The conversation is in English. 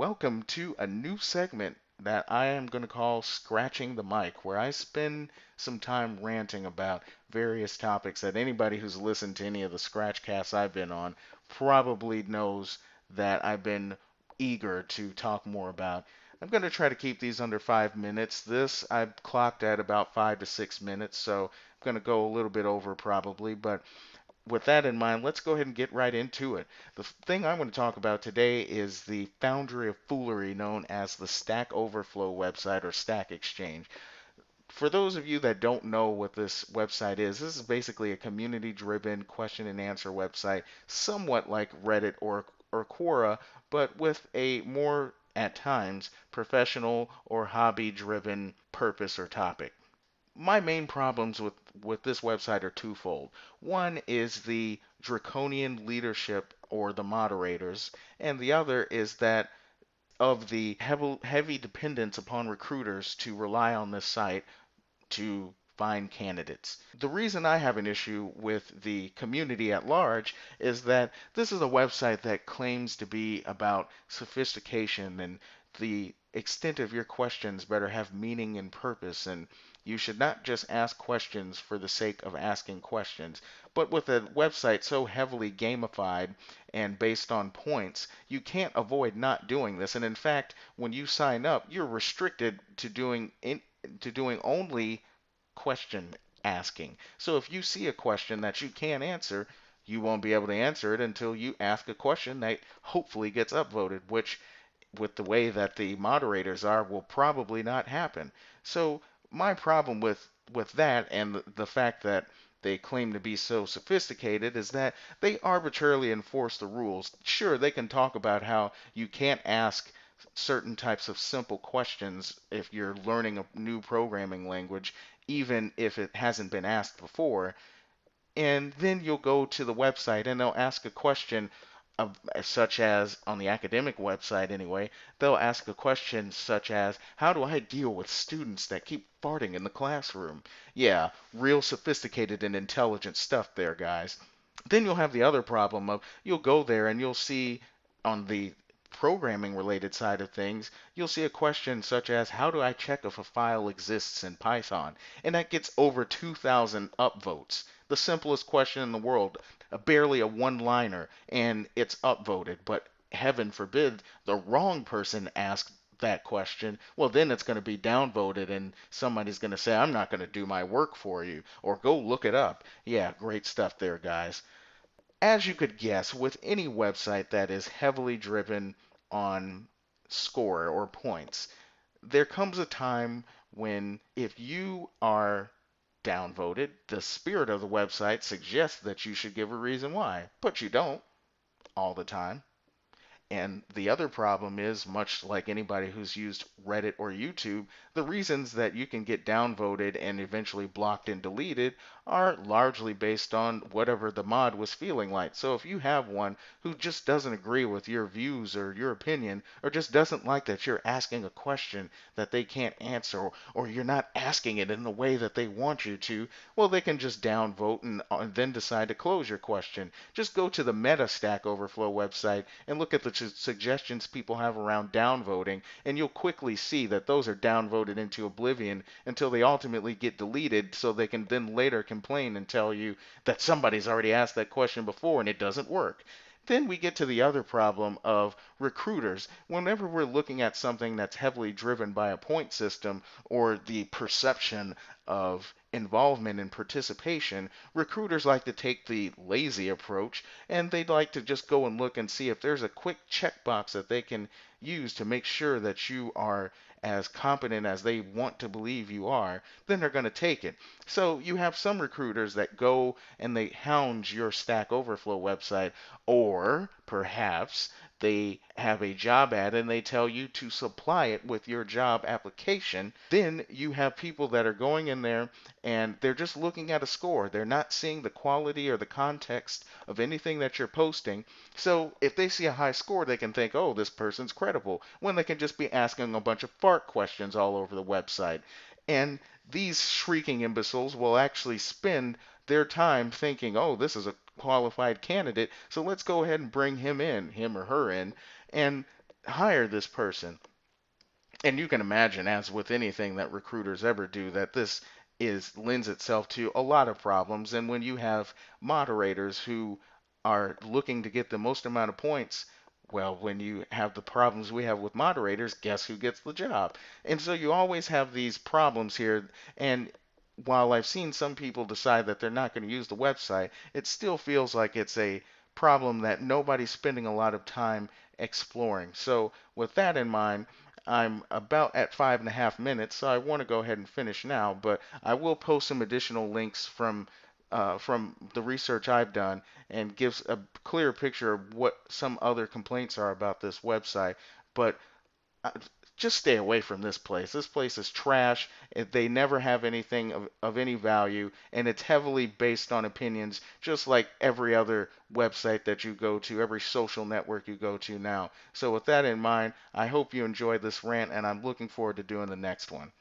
welcome to a new segment that I am going to call Scratching the Mic, where I spend some time ranting about various topics that anybody who's listened to any of the Scratchcasts I've been on probably knows that I've been eager to talk more about. I'm going to try to keep these under 5 minutes. This I've clocked at about 5 to 6 minutes, so I'm going to go a little bit over probably, but with that in mind, let's go ahead and get right into it. The thing I want to talk about today is the foundry of foolery known as the Stack Overflow website or Stack Exchange. For those of you that don't know what this website is, this is basically a community driven question and answer website, somewhat like Reddit or Quora, but with a more, at times, professional or hobby driven purpose or topic. My main problems with this website are twofold. One is the draconian leadership or the moderators, and the other is that of the heavy dependence upon recruiters to rely on this site to find candidates. The reason I have an issue with the community at large is that this is a website that claims to be about sophistication, and the extent of your questions better have meaning and purpose, and you should not just ask questions for the sake of asking questions. But with a website so heavily gamified and based on points, you can't avoid not doing this. And in fact, when you sign up, you're restricted to doing only question asking. So if you see a question that you can't answer, you won't be able to answer it until you ask a question that hopefully gets upvoted, which with the way that the moderators are will probably not happen. So my problem with that and the fact that they claim to be so sophisticated is that they arbitrarily enforce the rules. Sure, they can talk about how you can't ask certain types of simple questions if you're learning a new programming language, even if it hasn't been asked before. And then you'll go to the website and they'll ask a question such as, on the academic website anyway, they'll ask a question such as, how do I deal with students that keep farting in the classroom? Yeah, real sophisticated and intelligent stuff there, guys. Then you'll have the other problem of you'll go there and you'll see on the programming related side of things, you'll see a question such as, how do I check if a file exists in Python? And that gets over 2,000 upvotes. The simplest question in the world, barely a one-liner, and it's upvoted. But heaven forbid the wrong person asked that question, well, then it's going to be downvoted, and somebody's going to say, I'm not going to do my work for you, or go look it up. Yeah, great stuff there, guys. As you could guess, with any website that is heavily driven on score or points, there comes a time when if you are downvoted, the spirit of the website suggests that you should give a reason why, but you don't all the time. And the other problem is, much like anybody who's used Reddit or YouTube, the reasons that you can get downvoted and eventually blocked and deleted are largely based on whatever the mod was feeling like. So if you have one who just doesn't agree with your views or your opinion, or just doesn't like that you're asking a question that they can't answer, or you're not asking it in the way that they want you to, well, they can just downvote and then decide to close your question. Just go to the Meta Stack Overflow website and look at the suggestions people have around downvoting, and you'll quickly see that those are downvoted into oblivion until they ultimately get deleted so they can then later complain and tell you that somebody's already asked that question before and it doesn't work. Then we get to the other problem of recruiters. Whenever we're looking at something that's heavily driven by a point system or the perception of involvement and participation, recruiters like to take the lazy approach and they'd like to just go and look and see if there's a quick checkbox that they can use to make sure that you are as competent as they want to believe you are, then they're going to take it. So you have some recruiters that go and they hound your Stack Overflow website, or perhaps they have a job ad and they tell you to supply it with your job application. Then you have people that are going in there and they're just looking at a score. They're not seeing the quality or the context of anything that you're posting. So if they see a high score, they can think, oh, this person's credible, when they can just be asking a bunch of fart questions all over the website. And these shrieking imbeciles will actually spend their time thinking, oh, this is a qualified candidate, so let's go ahead and bring him in, him or her in. And hire this person. And you can imagine, as with anything that recruiters ever do, that this is lends itself to a lot of problems. And when you have moderators who are looking to get the most amount of points, well, when you have the problems we have with moderators, guess who gets the job? And so you always have these problems here. And while I've seen some people decide that they're not going to use the website, it still feels like it's a problem that nobody's spending a lot of time exploring. So, with that in mind, I'm about at 5.5 minutes, so I want to go ahead and finish now, but I will post some additional links from the research I've done and gives a clear picture of what some other complaints are about this website. But uh, just stay away from this place. This place is trash. They never have anything of any value, and it's heavily based on opinions, just like every other website that you go to, every social network you go to now. So, with that in mind, I hope you enjoyed this rant, and I'm looking forward to doing the next one.